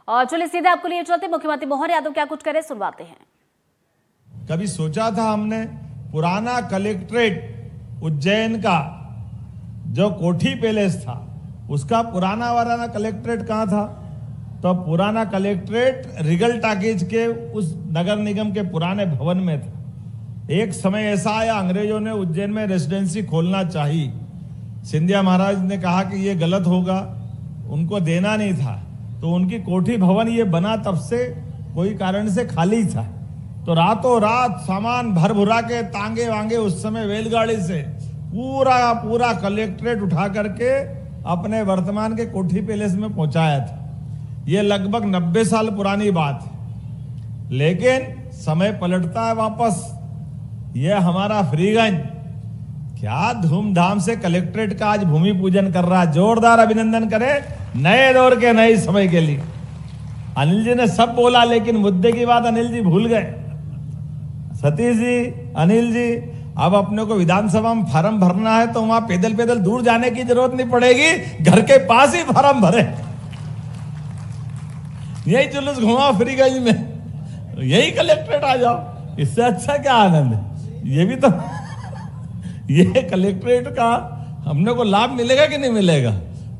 और चलिए सीधे आपको लिए चलते, मुख्यमंत्री मोहन यादव क्या कुछ करे सुनवाते हैं। कभी सोचा था हमने पुराना कलेक्ट्रेट उज्जैन का जो कोठी पैलेस था उसका पुराना वाला कलेक्ट्रेट कहाँ था? तो पुराना कलेक्ट्रेट रिगल टाकीज के उस नगर निगम के पुराने भवन में था। एक समय ऐसा आया, अंग्रेजों ने उज्जैन में रेजिडेंसी खोलना चाहिए। सिंधिया महाराज ने कहा कि ये गलत होगा, उनको देना नहीं था, तो उनकी कोठी भवन ये बना तब से कोई कारण से खाली था। तो रातों रात सामान भर भुरा के तांगे वांगे उस समय रेलगाड़ी से पूरा कलेक्ट्रेट उठा करके अपने वर्तमान के कोठी पैलेस में पहुंचाया था। ये लगभग 90 साल पुरानी बात है, लेकिन समय पलटता है वापस। ये हमारा फ्रीगंज क्या धूमधाम से कलेक्ट्रेट का आज भूमि पूजन कर रहा है। जोरदार अभिनंदन करें नए दौर के नए समय के लिए। अनिल जी ने सब बोला, लेकिन मुद्दे की बात अनिल जी भूल गए। सतीश जी, अनिल जी, अब अपने को विधानसभा में फार्म भरना है तो वहां पैदल पैदल दूर जाने की जरूरत नहीं पड़ेगी, घर के पास ही फार्म भरे। यही जुलूस घुमा फ्रीगंज में, यही कलेक्ट्रेट आ जाओ, इससे अच्छा क्या आनंद है। ये भी तो ये कलेक्ट्रेट का हमने को लाभ मिलेगा कि नहीं मिलेगा?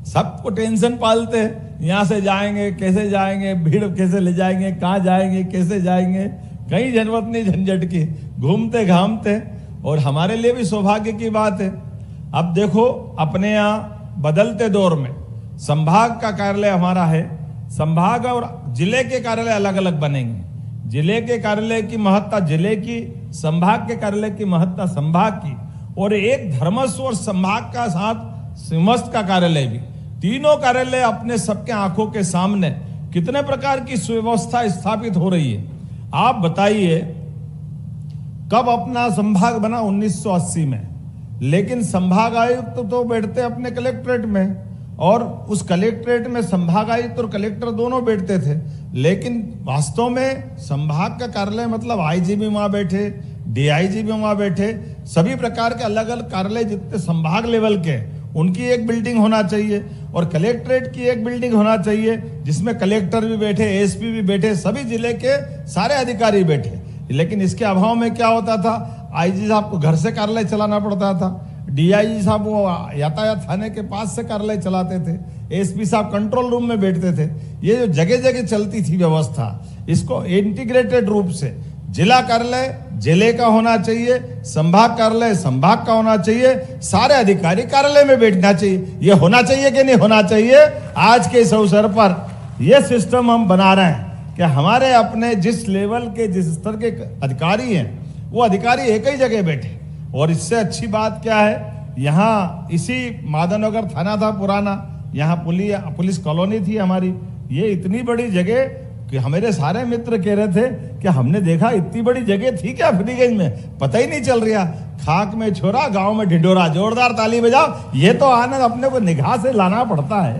सबको टेंशन पालते हैं, यहाँ से जाएंगे कैसे जाएंगे, भीड़ कैसे ले जाएंगे, कहाँ जाएंगे कैसे जाएंगे, कहीं जरूरत नहीं झंझट की, घूमते घामते। और हमारे लिए भी सौभाग्य की बात है। अब देखो अपने यहाँ बदलते दौर में संभाग का कार्यालय हमारा है, संभाग और जिले के कार्यालय अलग अलग बनेंगे। जिले के कार्यालय की महत्ता जिले की, संभाग के कार्यालय की महत्ता संभाग की, और एक धर्मस्व और संभाग का साथ सिमस्त का कार्यालय भी। तीनों कार्यालय अपने सबके आंखों के सामने कितने प्रकार की सुव्यवस्था स्थापित हो रही है। आप बताइए, कब अपना संभाग बना? 1980 में। लेकिन संभाग आयुक्त तो बैठते अपने कलेक्ट्रेट में, और उस कलेक्ट्रेट में संभाग आयुक्त और कलेक्टर दोनों बैठते थे। लेकिन वास्तव में संभाग का कार्यालय मतलब आईजी भी वहां बैठे, डीआईजी भी वहां बैठे, सभी प्रकार के अलग अलग कार्यालय जितने संभाग लेवल के, उनकी एक बिल्डिंग होना चाहिए, और कलेक्ट्रेट की एक बिल्डिंग होना चाहिए जिसमें कलेक्टर भी बैठे, एसपी भी बैठे, सभी जिले के सारे अधिकारी बैठे। लेकिन इसके अभाव में क्या होता था, आईजी साहब को घर से कार्यालय चलाना पड़ता था, डीआईजी साहब वो यातायात थाने के पास से कार्यालय चलाते थे, एसपी साहब कंट्रोल रूम में बैठते थे। ये जो जगह जगह चलती थी व्यवस्था, इसको इंटीग्रेटेड रूप से जिला कार्यालय जिले का होना चाहिए, संभाग कार्यालय संभाग का होना चाहिए, सारे अधिकारी कार्यालय में बैठना चाहिए। ये होना चाहिए कि नहीं होना चाहिए? आज के इस अवसर पर यह सिस्टम हम बना रहे हैं कि हमारे अपने जिस लेवल के, जिस स्तर के अधिकारी हैं, वो अधिकारी एक ही जगह बैठे। और इससे अच्छी बात क्या है, यहाँ इसी माधवनगर थाना था पुराना, यहाँ पुलिस कॉलोनी थी हमारी। ये इतनी बड़ी जगह कि हमारे सारे मित्र कह रहे थे कि हमने देखा इतनी बड़ी जगह थी क्या फ्रीगंज में, पता ही नहीं चल रहा। खाक में छोरा, गांव में ढिंढोरा। जोरदार ताली बजाओ। ये तो आनंद अपने को निगाह से लाना पड़ता है,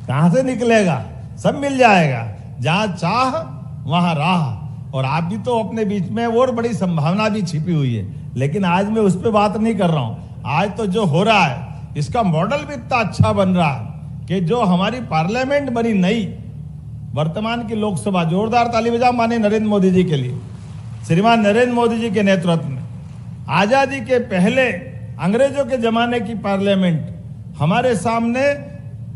कहां से निकलेगा? सब मिल जाएगा, जहां चाह वहां राह। और आप भी तो अपने बीच में और बड़ी संभावना भी छिपी हुई है, लेकिन आज मैं उस पर बात नहीं कर रहा हूं। आज तो जो हो रहा है, इसका मॉडल भी इतना अच्छा बन रहा है कि जो हमारी पार्लियामेंट बनी नई, वर्तमान की लोकसभा, जोरदार ताली बजाओ माननीय नरेंद्र मोदी जी के लिए। श्रीमान नरेंद्र मोदी जी के नेतृत्व में आजादी के पहले अंग्रेजों के जमाने की पार्लियामेंट हमारे सामने,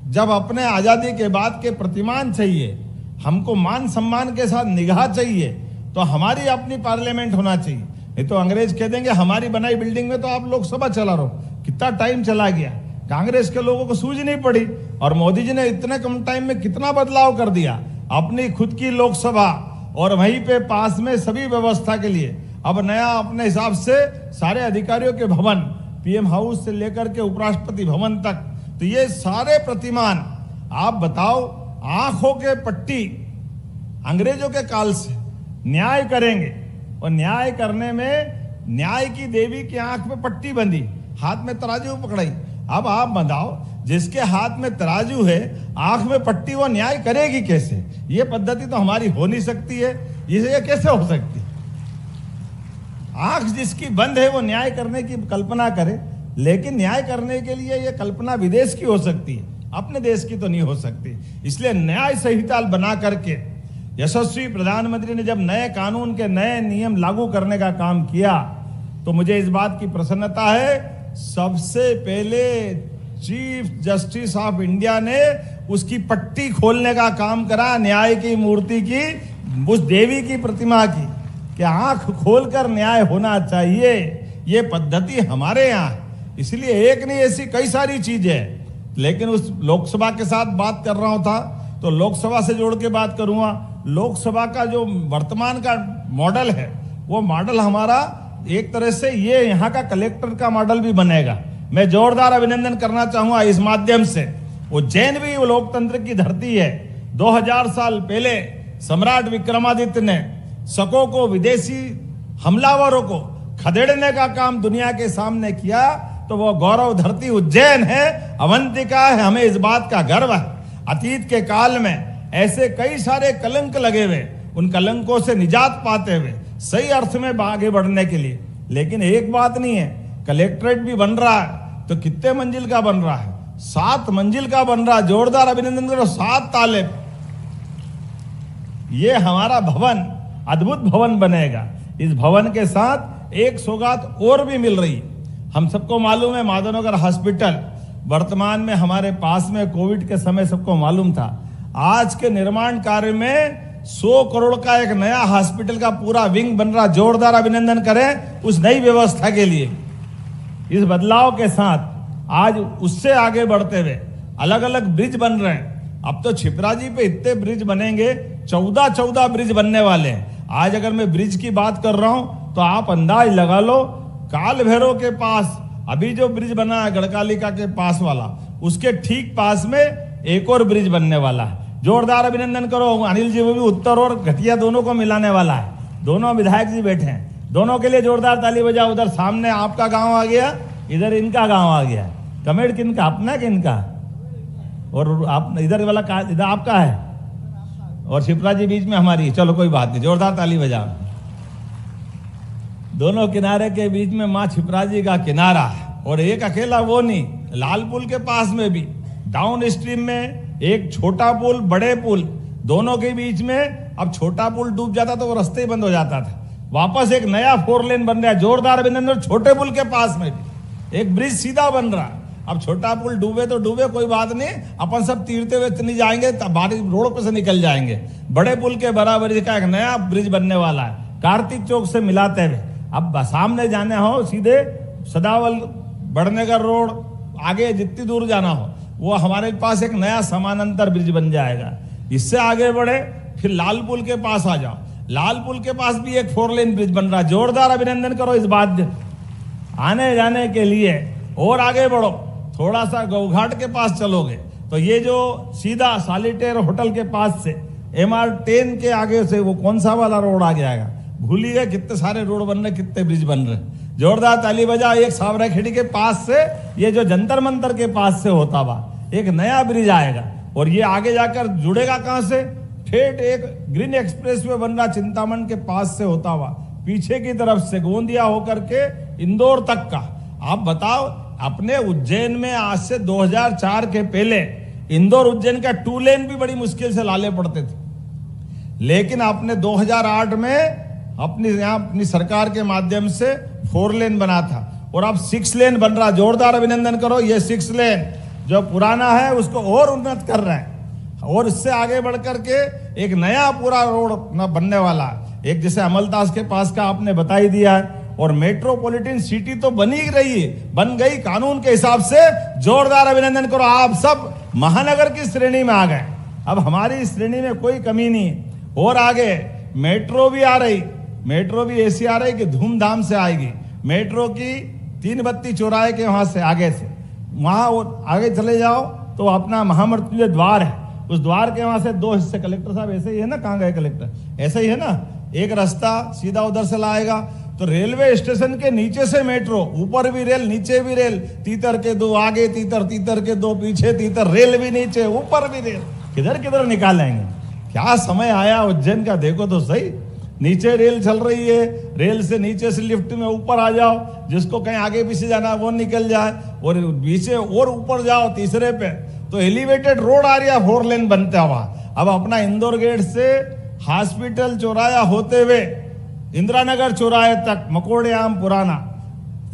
जब अपने आजादी के बाद के प्रतिमान चाहिए, हमको मान सम्मान के साथ निगाह चाहिए, तो हमारी अपनी पार्लियामेंट होना चाहिए। नहीं तो अंग्रेज कह देंगे हमारी बनाई बिल्डिंग में तो आप लोकसभा चला रहो। कितना टाइम चला गया, कांग्रेस के लोगों को सूझ नहीं पड़ी, और मोदी जी ने इतने कम टाइम में कितना बदलाव कर दिया। अपनी खुद की लोकसभा और वहीं पे पास में सभी व्यवस्था के लिए अब नया अपने हिसाब से सारे अधिकारियों के भवन, पीएम हाउस से लेकर के उपराष्ट्रपति भवन तक, तो ये सारे प्रतिमान आप बताओ, आंखों के पट्टी अंग्रेजों के काल से न्याय करेंगे। और न्याय करने में न्याय की देवी की आंख में पट्टी बंधी, हाथ में तराजू पकड़ाई। अब आप बताओ, जिसके हाथ में तराजू है, आंख में पट्टी, वो न्याय करेगी कैसे? ये पद्धति तो हमारी हो नहीं सकती है। ये कैसे हो सकती? आंख जिसकी बंद है वो न्याय करने की कल्पना करे, लेकिन न्याय करने के लिए ये कल्पना विदेश की हो सकती है। अपने देश की तो नहीं हो सकती। इसलिए न्याय संहिता बना करके यशस्वी प्रधानमंत्री ने जब नए कानून के नए नियम लागू करने का काम किया तो मुझे इस बात की प्रसन्नता है, सबसे पहले चीफ जस्टिस ऑफ इंडिया ने उसकी पट्टी खोलने का काम करा, न्याय की मूर्ति की, उस देवी की प्रतिमा की, कि आंख खोलकर न्याय होना चाहिए। ये पद्धति हमारे यहाँ, इसलिए एक नहीं ऐसी कई सारी चीजें। लेकिन उस लोकसभा के साथ बात कर रहा था तो लोकसभा से जोड़ के बात करूंगा। लोकसभा का जो वर्तमान का मॉडल है वो मॉडल हमारा एक तरह से ये यहाँ का कलेक्टर का मॉडल भी बनेगा। मैं जोरदार अभिनंदन करना चाहूंगा इस माध्यम से। उज्जैन भी वो लोकतंत्र की धरती है। 2000 साल पहले सम्राट विक्रमादित्य ने शकों को, विदेशी हमलावरों को खदेड़ने का काम दुनिया के सामने किया, तो वो गौरव धरती उज्जैन है, अवंतिका है। हमें इस बात का गर्व है। अतीत के काल में ऐसे कई सारे कलंक लगे हुए, उन कलंकों से निजात पाते हुए सही अर्थ में आगे बढ़ने के लिए। लेकिन एक बात नहीं है, कलेक्ट्रेट भी बन रहा है तो कितने मंजिल का बन रहा है? 7 मंजिल का बन रहा है। जोरदार अभिनंदन करो, 7 ताले। ये हमारा भवन अद्भुत भवन बनेगा। इस भवन के साथ एक सौगात और भी मिल रही। हम सबको मालूम है माधवनगर हॉस्पिटल वर्तमान में हमारे पास में, कोविड के समय सबको मालूम था। आज के निर्माण कार्य में 100 करोड़ का एक नया हॉस्पिटल का पूरा विंग बन रहा। जोरदार अभिनंदन करें उस नई व्यवस्था के लिए। इस बदलाव के साथ आज उससे आगे बढ़ते हुए अलग अलग ब्रिज बन रहे हैं। अब तो छिपराजी पे इतने ब्रिज बनेंगे, 14 ब्रिज बनने वाले हैं। आज अगर मैं ब्रिज की बात कर रहा हूं तो आप अंदाज लगा लो, काल भैरव के पास अभी जो ब्रिज बना है गढ़कालिका के पास वाला, उसके ठीक पास में एक और ब्रिज बनने वाला है। जोरदार अभिनंदन करो अनिल जी, वो भी उत्तर और घटिया दोनों को मिलाने वाला है। दोनों विधायक जी बैठे हैं, दोनों के लिए जोरदार ताली बजाओ। उधर सामने आपका गांव आ गया, इधर इनका गांव आ गया। कमेंट किनका, अपना कि इनका? और आप इधर वाला इधर आपका है और शिप्रा जी बीच में हमारी। चलो कोई बात नहीं, जोरदार ताली बजाओ। दोनों किनारे के बीच में माँ छिपरा जी का किनारा, और एक अकेला वो नहीं, लाल पुल के पास में भी डाउन स्ट्रीम में एक छोटा पुल, बड़े पुल, दोनों के बीच में। अब छोटा पुल डूब जाता तो वो रास्ते ही बंद हो जाता था। वापस एक नया 4 लेन बन रहा है। जोरदार अभिनंदन। छोटे पुल के पास में भी एक ब्रिज सीधा बन रहा। अब छोटा पुल डूबे तो डूबे, कोई बात नहीं, अपन सब तीरते हुए नहीं जाएंगे, बारिश रोड पे से निकल जाएंगे। बड़े पुल के बराबरी का एक नया ब्रिज बनने वाला है, कार्तिक चौक से मिलाते हुए। अब सामने जाने हो सीधे सदावल बड़नगर रोड, आगे जितनी दूर जाना हो वो हमारे पास एक नया समानांतर ब्रिज बन जाएगा। इससे आगे बढ़े फिर लाल पुल के पास आ जाओ, लाल पुल के पास भी एक 4 लेन ब्रिज बन रहा है। जोरदार अभिनंदन करो इस बात आने जाने के लिए। और आगे बढ़ो, थोड़ा सा गौघाट के पास चलोगे तो ये जो सीधा सॉलिटेयर होटल के पास से MR10 के आगे से वो कौन सा वाला रोड आ जाएगा, भूल ही गए। कितने सारे रोड बन रहे, कितने ब्रिज बन रहे। जोरदार ताली बजा। एक सावरा खेड़ी के पास से, ये जो जंतर मंतर के पास से होता हुआ एक नया ब्रिज आएगा, और ये आगे जाकर जुड़ेगा कहां से, ठेठ एक ग्रीन एक्सप्रेस वे बन रहा चिंतामण के पास से होता हुआ पीछे की तरफ से गोंदिया होकर के इंदौर तक का। आप बताओ, अपने उज्जैन में आज से 2004 के पहले इंदौर उज्जैन का 2 लेन भी बड़ी मुश्किल से लाले पड़ते थे, लेकिन आपने 2008 में अपनी सरकार के माध्यम से 4 लेन बना था, और अब 6 लेन बन रहा। जोरदार अभिनंदन करो। ये 6 लेन जो पुराना है उसको और उन्नत कर रहे हैं, और इससे आगे बढ़ करके एक नया पूरा रोड बनने वाला है। एक जैसे अमलतास के पास का आपने बता ही दिया है, और मेट्रोपॉलिटन सिटी तो बन ही रही है, बन गई कानून के हिसाब से। जोरदार अभिनंदन करो। आप सब महानगर की श्रेणी में आ गए। अब हमारी श्रेणी में कोई कमी नहीं है। और आगे मेट्रो भी आ रही, मेट्रो भी ऐसी आ रही कि धूमधाम से आएगी। मेट्रो की 3 बत्ती चौराहे के वहां से आगे से वहां आगे चले जाओ तो अपना महामृत्युंजय द्वार है, उस द्वार के वहां से 2 हिस्से। कलेक्टर साहब ऐसे ही है ना, कहाँ गए कलेक्टर? ऐसे ही है ना, एक रास्ता सीधा उधर से लाएगा तो रेलवे स्टेशन के नीचे से मेट्रो, ऊपर भी रेल नीचे भी रेल, तीतर के 2 आगे तीतर, तीतर के 2 पीछे तीतर, रेल भी नीचे ऊपर भी रेल, किधर किधर निकालेंगे। क्या समय आया उज्जैन का, देखो तो सही। नीचे रेल चल रही है, रेल से नीचे से लिफ्ट में ऊपर आ जाओ, जिसको कहीं आगे पीछे जाना वो निकल जाए, और पीछे और ऊपर जाओ तीसरे पे, तो एलिवेटेड रोड आ रही है 4 लेन बनता हुआ। अब अपना इंदौर गेट से हॉस्पिटल चौराया होते हुए इंदिरा नगर चौराहे तक मकोड़े आम पुराना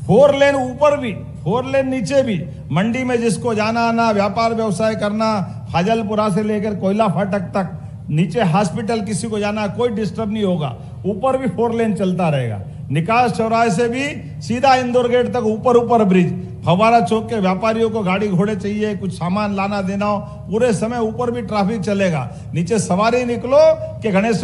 4 लेन ऊपर भी 4 लेन नीचे भी, मंडी में जिसको जाना आना व्यापार व्यवसाय करना, फाजलपुरा से लेकर कोयला फाटक तक, नीचे हॉस्पिटल किसी को जाना कोई डिस्टर्ब नहीं होगा, ऊपर भी 4 लेन चलता रहेगा। निकास चौराहे से भी सीधा इंदौर गेट तक ऊपर ब्रिज, फवारा चौक के व्यापारियों को गाड़ी घोड़े चाहिए, कुछ सामान लाना देना हो, पूरे समय ऊपर भी ट्रैफिक चलेगा। नीचे सवारी निकलो कि गणेश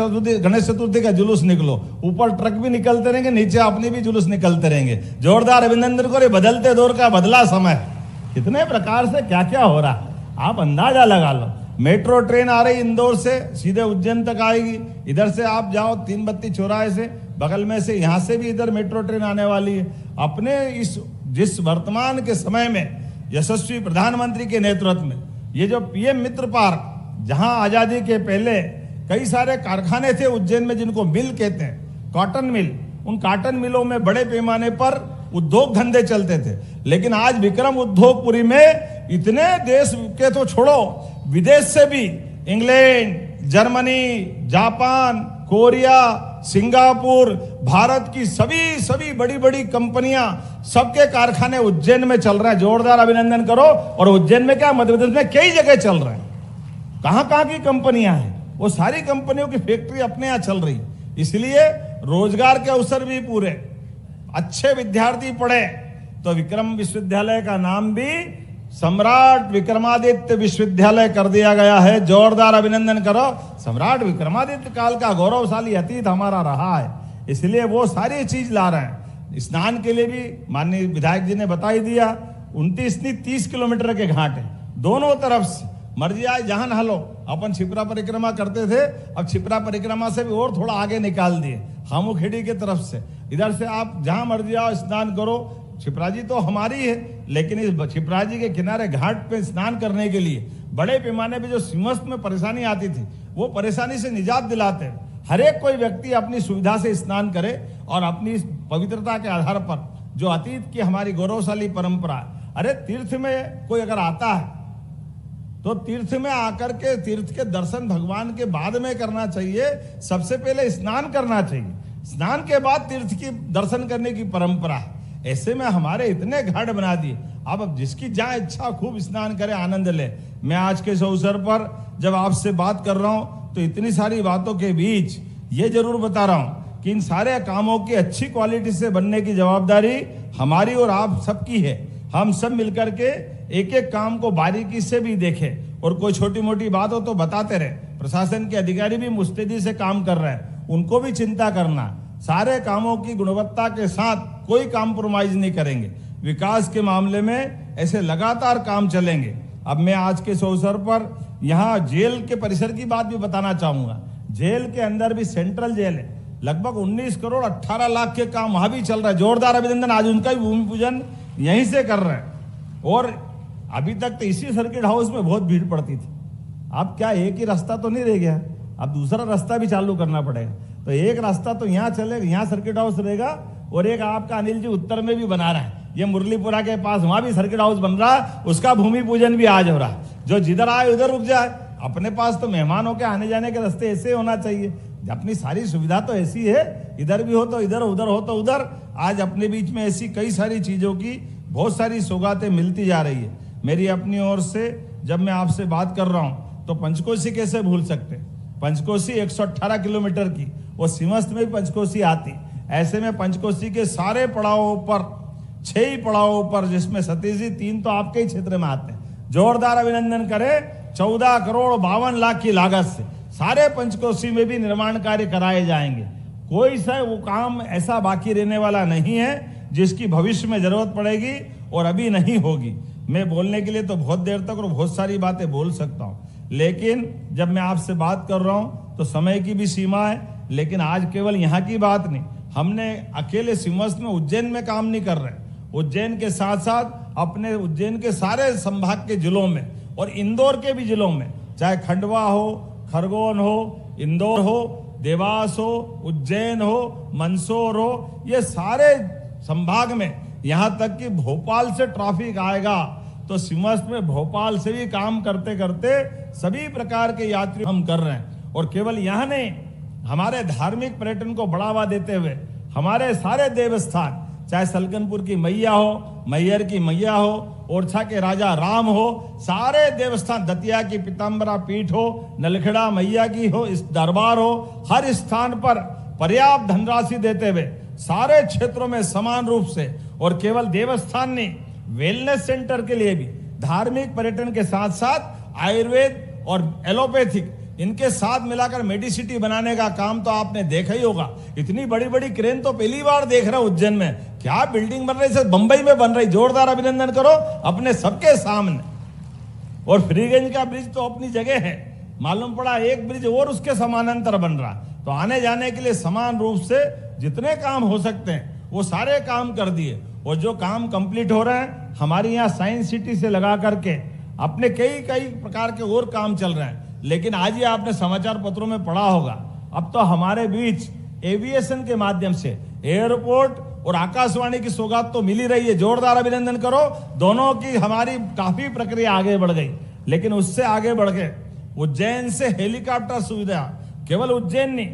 चतुर्थी का जुलूस निकलो, ऊपर ट्रक भी निकलते रहेंगे, नीचे अपनी भी जुलूस निकलते रहेंगे। जोरदार अभिनंदन करो, बदलते दौर का बदला समय, कितने प्रकार से क्या क्या हो रहा है आप अंदाजा लगा लो। मेट्रो ट्रेन आ रही इंदौर से सीधे उज्जैन तक आएगी, इधर से आप जाओ 3 बत्ती चौराहे से बगल में से, यहां से भी इधर मेट्रो ट्रेन आने वाली है। अपने इस जिस वर्तमान के समय में यशस्वी प्रधानमंत्री के नेतृत्व में ये जो पीएम मित्र पार्क, जहां आजादी के पहले कई सारे कारखाने थे उज्जैन में जिनको मिल कहते हैं, कॉटन मिल, उन कॉटन मिलों में बड़े पैमाने पर उद्योग धंधे चलते थे। लेकिन आज विक्रम उद्योगपुरी में इतने देश के तो छोड़ो, विदेश से भी England, Germany, Japan, Korea, Singapore, Bharat की सभी बड़ी बड़ी कंपनियां, सबके कारखाने उज्जैन में चल रहे हैं। जोरदार अभिनंदन करो। और उज्जैन में क्या, मध्य प्रदेश में कई जगह चल रहे हैं। कहां की कंपनियां हैं, वो सारी कंपनियों की फैक्ट्री अपने यहां चल रही। इसलिए रोजगार के अवसर भी पूरे, अच्छे विद्यार्थी पढ़े तो विक्रम विश्वविद्यालय का नाम भी सम्राट विक्रमादित्य विश्वविद्यालय कर दिया गया है। जोरदार अभिनंदन करो। सम्राट विक्रमादित्य काल का गौरवशाली अतीत हमारा रहा है, इसलिए वो सारी चीज ला रहे हैं। स्नान के लिए भी माननीय विधायक जी ने बता ही दिया, 29 नहीं 30 किलोमीटर के घाट है दोनों तरफ से, मर्जी आए जहां नहा लो। अपन छिपरा परिक्रमा करते थे, अब छिपरा परिक्रमा से भी और थोड़ा आगे निकाल दिए, हामुखेड़ी के तरफ से। इधर से आप जहां मर्जी आओ स्नान करो। छिपरा जी तो हमारी है, लेकिन इस छिपरा जी के किनारे घाट पे स्नान करने के लिए बड़े पैमाने पे जो सिंहस्थ में परेशानी आती थी, वो परेशानी से निजात दिलाते हैं। हर एक कोई व्यक्ति अपनी सुविधा से स्नान करे और अपनी इस पवित्रता के आधार पर जो अतीत की हमारी गौरवशाली परंपरा है। अरे तीर्थ में कोई अगर आता है तो तीर्थ में आकर के तीर्थ के दर्शन भगवान के बाद में करना चाहिए, सबसे पहले स्नान करना चाहिए, स्नान के बाद तीर्थ की दर्शन करने की परंपरा है। ऐसे में हमारे इतने घाट बना दिए, अब जिसकी जहां इच्छा खूब स्नान करे, आनंद ले। मैं आज के इस अवसर पर जब आपसे बात कर रहा हूं तो इतनी सारी बातों के बीच ये जरूर बता रहा हूं कि इन सारे कामों की अच्छी क्वालिटी से बनने की जवाबदारी हमारी और आप सबकी है। हम सब मिलकर के एक एक काम को बारीकी से भी देखें और कोई छोटी मोटी बात हो तो बताते रहे। प्रशासन के अधिकारी भी मुस्तैदी से काम कर रहे हैं, उनको भी चिंता करना। सारे कामों की गुणवत्ता के साथ कोई कॉम्प्रोमाइज नहीं करेंगे। विकास के मामले में ऐसे लगातार काम चलेंगे। अब मैं आज के इस अवसर पर यहाँ जेल के परिसर की बात भी बताना चाहूंगा। जेल के अंदर भी सेंट्रल जेल है, लगभग 19 करोड़ 18 लाख के काम वहां भी चल रहा है। जोरदार अभिनंदन, आज उनका भी भूमि पूजन यहीं से कर रहे हैं। और अभी तक तो इसी सर्किट हाउस में बहुत भीड़ पड़ती थी, अब क्या एक ही रास्ता तो नहीं रह गया, अब दूसरा रास्ता भी चालू करना पड़ेगा। तो एक रास्ता तो यहाँ चलेगा, यहाँ सर्किट हाउस रहेगा, और एक आपका अनिल जी उत्तर में भी बना रहा है, ये मुरलीपुरा के पास वहां भी सर्किट हाउस बन रहा है, उसका भूमि पूजन भी आज हो रहा है। जो जिधर आए उधर रुक जाए। अपने पास तो मेहमानों के आने जाने के रास्ते ऐसे होना चाहिए, अपनी सारी सुविधा तो ऐसी है, इधर भी हो तो इधर, उधर हो तो उधर। आज अपने बीच में ऐसी कई सारी चीजों की बहुत सारी सौगातें मिलती जा रही है। मेरी अपनी ओर से जब मैं आपसे बात कर रहा हूं तो पंचकोशी कैसे भूल सकते, पंचकोशी 118 किलोमीटर की, वो सिंहस्थ में भी पंचकोशी आती। ऐसे में पंचकोशी के सारे पड़ावों पर 6 ही पड़ावों पर, जिसमें सतीश जी 3 तो आपके ही क्षेत्र में आते हैं, जोरदार अभिनंदन करें। 14 करोड़ 52 लाख की लागत से सारे पंचकोशी में भी निर्माण कार्य कराए जाएंगे। कोई सा वो काम ऐसा बाकी रहने वाला नहीं है जिसकी भविष्य में जरूरत पड़ेगी और अभी नहीं होगी। मैं बोलने के लिए तो बहुत देर तक और बहुत सारी बातें बोल सकता हूं, लेकिन जब मैं आपसे बात कर रहा हूं तो समय की भी सीमा है। लेकिन आज केवल यहाँ की बात नहीं, हमने अकेले सिंहस्थ में उज्जैन में काम नहीं कर रहे, उज्जैन के साथ साथ अपने उज्जैन के सारे संभाग के जिलों में और इंदौर के भी जिलों में, चाहे खंडवा हो, खरगोन हो, इंदौर हो, देवास हो, उज्जैन हो, मंदसौर हो, ये सारे संभाग में, यहां तक कि भोपाल से ट्रैफिक आएगा तो सीमांत में भोपाल से भी काम करते करते सभी प्रकार के यात्री हम कर रहे हैं। और केवल यहाँ नहीं, हमारे धार्मिक पर्यटन को बढ़ावा देते हुए हमारे सारे देवस्थान, चाहे सलकनपुर की मैया हो, मैयर की मैया हो, ओरछा के राजा राम हो, सारे देवस्थान, दतिया की पीताम्बरा पीठ हो, नलखेड़ा मैया की हो, इस दरबार हो, हर स्थान पर पर्याप्त धनराशि देते हुए सारे क्षेत्रों में समान रूप से, और केवल देवस्थान नहीं, वेलनेस सेंटर के लिए भी धार्मिक पर्यटन के साथ साथ आयुर्वेद और एलोपैथिक, इनके साथ मिलाकर मेडिसिटी बनाने का काम तो आपने देखा ही होगा। इतनी बड़ी बड़ी क्रेन तो पहली बार देख रहा हूं उज्जैन में। क्या बिल्डिंग बन रही है, बंबई में बन रही, जोरदार अभिनंदन करो अपने सबके सामने। और फ्रीगंज का ब्रिज तो अपनी जगह है, मालूम पड़ा एक ब्रिज और उसके समानांतर बन रहा। तो आने जाने के लिए समान रूप से जितने काम हो सकते हैं वो सारे काम कर दिए। और जो काम कंप्लीट हो रहे हैं, हमारे यहाँ साइंस सिटी से लगा करके अपने कई कई प्रकार के और काम चल रहे हैं। लेकिन आज ही आपने समाचार पत्रों में पढ़ा होगा, अब तो हमारे बीच एविएशन के माध्यम से एयरपोर्ट और आकाशवाणी की सौगात तो मिल ही रही है। जोरदार अभिनंदन करो, दोनों की हमारी काफी प्रक्रिया आगे बढ़ गई। लेकिन उससे आगे बढ़ के उज्जैन से हेलीकॉप्टर सुविधा केवल उज्जैन नहीं,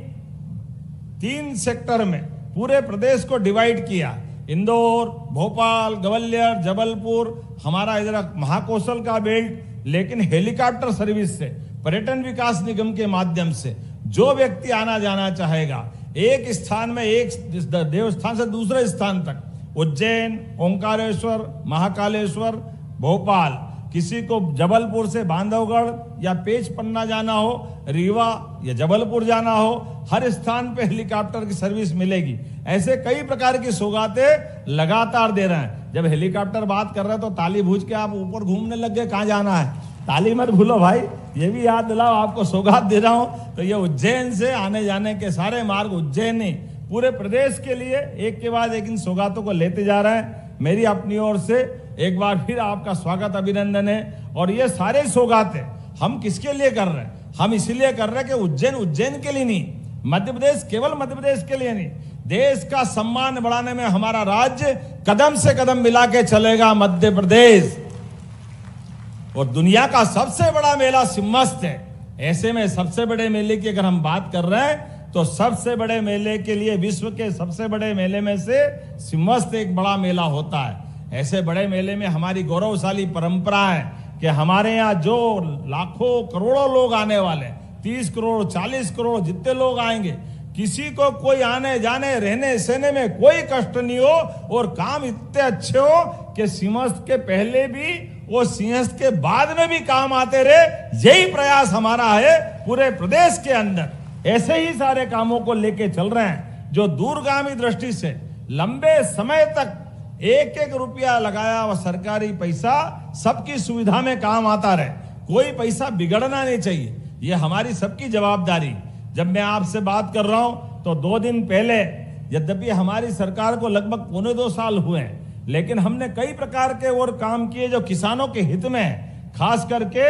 3 सेक्टर में पूरे प्रदेश को डिवाइड किया। इंदौर, भोपाल, ग्वालियर, जबलपुर, हमारा इधर महाकौशल का बेल्ट। लेकिन हेलीकॉप्टर सर्विस से, पर्यटन विकास निगम के माध्यम से जो व्यक्ति आना जाना चाहेगा, एक स्थान में, एक देवस्थान से दूसरे स्थान तक, उज्जैन, ओंकारेश्वर, महाकालेश्वर, भोपाल, किसी को जबलपुर से बांधवगढ़ या पेच पन्ना जाना हो, रीवा या जबलपुर जाना हो, हर स्थान पे हेलीकॉप्टर की सर्विस मिलेगी। ऐसे कई प्रकार की सौगातें लगातार दे रहे हैं। जब हेलीकॉप्टर बात कर रहे हैं तो ताली भूज के आप ऊपर घूमने लग गए, कहाँ जाना है, ताली मत भूलो भाई, ये भी याद दिलाओ, आपको सौगात दे रहा हूं। तो ये उज्जैन से आने जाने के सारे मार्ग, उज्जैन नहीं पूरे प्रदेश के लिए एक के बाद एक इन सौगातों को लेते जा रहे हैं। मेरी अपनी ओर से एक बार फिर आपका स्वागत, अभिनंदन है। और ये सारे सौगातें हम किसके लिए कर रहे हैं? हम इसलिए कर रहे हैं कि उज्जैन के लिए नहीं, मध्य प्रदेश, केवल मध्य प्रदेश के लिए नहीं, देश का सम्मान बढ़ाने में हमारा राज्य कदम से कदम मिला के चलेगा। मध्य प्रदेश और दुनिया का सबसे बड़ा मेला सिम्मस्त है। ऐसे में सबसे बड़े मेले की अगर हम बात कर रहे हैं तो सबसे बड़े मेले के लिए, विश्व के सबसे बड़े मेले में से सिम्मस्त एक बड़ा मेला होता है। ऐसे बड़े मेले में हमारी गौरवशाली परंपरा है कि हमारे यहाँ जो लाखों करोड़ों लोग आने वाले, 30 करोड़ 40 करोड़ जितने लोग आएंगे, किसी को कोई आने जाने रहने सहने में कोई कष्ट नहीं हो, और काम इतने अच्छे हो कि सिंहस्थ के पहले भी वो सिंहस्थ के बाद में भी काम आते रहे। यही प्रयास हमारा है पूरे प्रदेश के अंदर। ऐसे ही सारे कामों को लेके चल रहे हैं जो दूरगामी दृष्टि से लंबे समय तक एक एक रुपया लगाया हुआ सरकारी पैसा सबकी सुविधा में काम आता रहे, कोई पैसा बिगड़ना नहीं चाहिए। ये हमारी सबकी जवाबदारी। जब मैं आपसे बात कर रहा हूं तो 2 दिन पहले, यद्यपि हमारी सरकार को लगभग 1.25 साल हुए हैं, लेकिन हमने कई प्रकार के और काम किए जो किसानों के हित में है। खास करके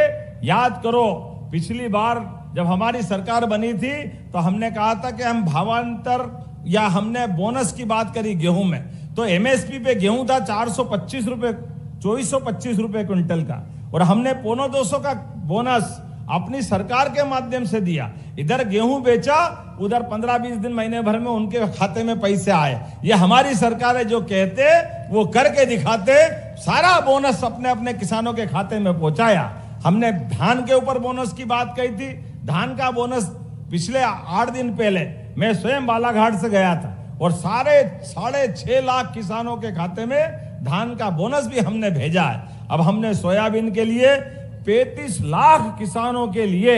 याद करो, पिछली बार जब हमारी सरकार बनी थी तो हमने कहा था कि हम भावांतर या हमने बोनस की बात करी गेहूं में, तो एमएसपी पे गेहूं था 425 रुपए, 2425 रुपए क्विंटल का, और हमने 250 का बोनस अपनी सरकार के माध्यम से दिया। इधर गेहूं बेचा, उधर 15-20 दिन महीने भर में उनके खाते में पैसे आए। ये हमारी सरकार है, जो कहते वो करके दिखाते। सारा बोनस अपने अपने किसानों के खाते में पहुंचाया। हमने धान के ऊपर बोनस की बात कही थी। धान का बोनस पिछले 8 दिन पहले मैं स्वयं बालाघाट से गया था और सारे 6.5 लाख किसानों के खाते में धान का बोनस भी हमने भेजा है। अब हमने सोयाबीन के लिए 35 लाख किसानों के लिए,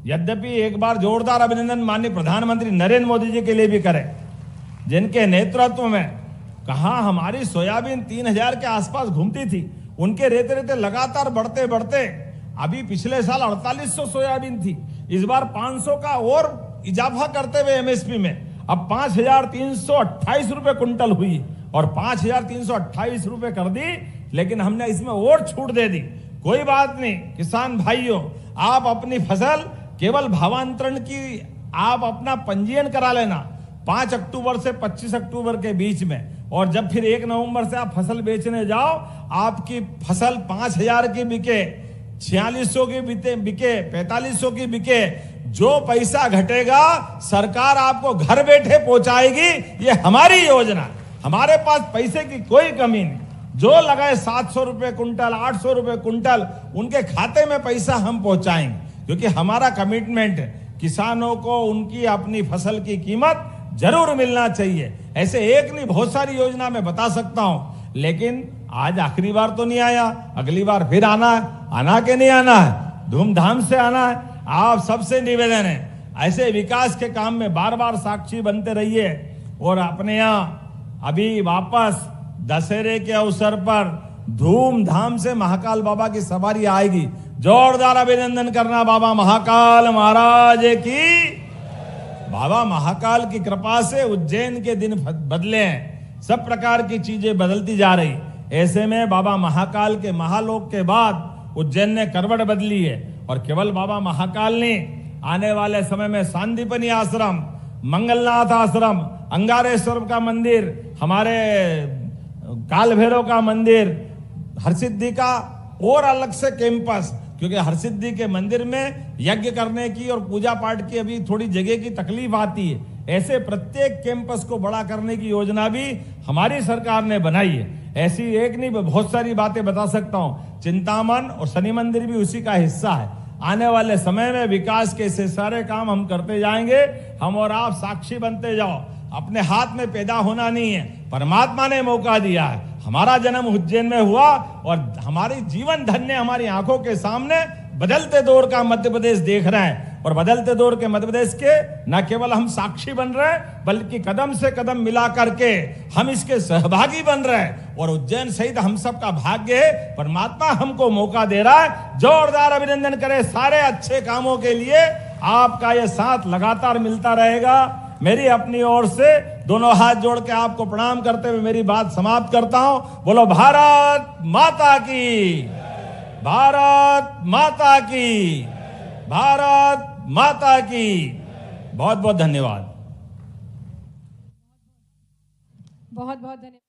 यद्यपि एक बार जोरदार अभिनंदन माननीय प्रधानमंत्री नरेंद्र मोदी जी के लिए भी करें, जिनके नेतृत्व में कहा हमारी सोयाबीन 3000 के आसपास घूमती थी, उनके रहते रहते लगातार बढ़ते बढ़ते अभी पिछले साल 4800 सोयाबीन थी, इस बार 500 का और इजाफा करते हुए एमएसपी में अब 5328 रुपए क्विंटल हुई, और 5328 रुपए कर दी। लेकिन हमने इसमें और छूट दे दी। कोई बात नहीं किसान भाइयों, आप अपनी फसल केवल भावांतरण की आप अपना पंजीयन करा लेना। 5 अक्टूबर से 25 अक्टूबर के बीच में और जब फिर 1 नवंबर से आप फसल बेचने जाओ, आपकी फसल 5,000 की बिके, 4600 की बिके, 4500 की बिके, जो पैसा घटेगा सरकार आपको घर बैठे पहुंचाएगी। ये हमारी योजना, हमारे पास पैसे की कोई कमी नहीं। जो लगाए 700 रुपए कुंटल, 800 रुपए कुंटल, उनके खाते में पैसा हम पहुंचाएंगे, क्योंकि हमारा कमिटमेंट है किसानों को उनकी अपनी फसल की कीमत जरूर मिलना चाहिए। ऐसे एक नहीं, बहुत सारी योजना मैं बता सकता हूं, लेकिन आज आखिरी बार तो नहीं आया, अगली बार फिर आना है। आना के नहीं आना है, धूमधाम से आना है। आप सबसे निवेदन है, ऐसे विकास के काम में बार बार साक्षी बनते रहिए। और अपने यहाँ अभी वापस दशहरे के अवसर पर धूमधाम से महाकाल बाबा की सवारी आएगी। जोरदार अभिनंदन करना बाबा महाकाल महाराज की। बाबा महाकाल की कृपा से उज्जैन के दिन बदले हैं, सब प्रकार की चीजें बदलती जा रही। ऐसे में बाबा महाकाल के महालोक के बाद उज्जैन ने करवट बदली है। और केवल बाबा महाकाल ने, आने वाले समय में सांदीपनी आश्रम, मंगलनाथ आश्रम, अंगारेश्वर का मंदिर, हमारे काल भैरव का मंदिर, हरसिद्धि का और अलग से कैंपस, क्योंकि हरसिद्धि के मंदिर में यज्ञ करने की और पूजा पाठ की अभी थोड़ी जगह की तकलीफ आती है। ऐसे प्रत्येक कैंपस को बड़ा करने की योजना भी हमारी सरकार ने बनाई है। ऐसी एक नहीं, बहुत सारी बातें बता सकता हूं। चिंतामन और शनि मंदिर भी उसी का हिस्सा है। आने वाले समय में विकास के ऐसे सारे काम हम करते जाएंगे। हम और आप साक्षी बनते जाओ। अपने हाथ में पैदा होना नहीं है, परमात्मा ने मौका दिया है। हमारा जन्म उज्जैन में हुआ और हमारी जीवन धन्य हमारी आंखों के सामने बदलते दौर का मध्य प्रदेश देख रहे हैं। और बदलते दौर के मध्य प्रदेश के न केवल हम साक्षी बन रहे हैं, बल्कि कदम से कदम मिला करके हम इसके सहभागी बन रहे हैं। और उज्जैन सहित हम सब का भाग्य है, परमात्मा हमको मौका दे रहा है। जोरदार अभिनंदन करें सारे अच्छे कामों के लिए। आपका ये साथ लगातार मिलता रहेगा। मेरी अपनी ओर से दोनों हाथ जोड़ के आपको प्रणाम करते हुए मेरी बात समाप्त करता हूं। बोलो भारत माता की, भारत माता की, भारत माता की। बहुत बहुत धन्यवाद। बहुत बहुत धन्यवाद।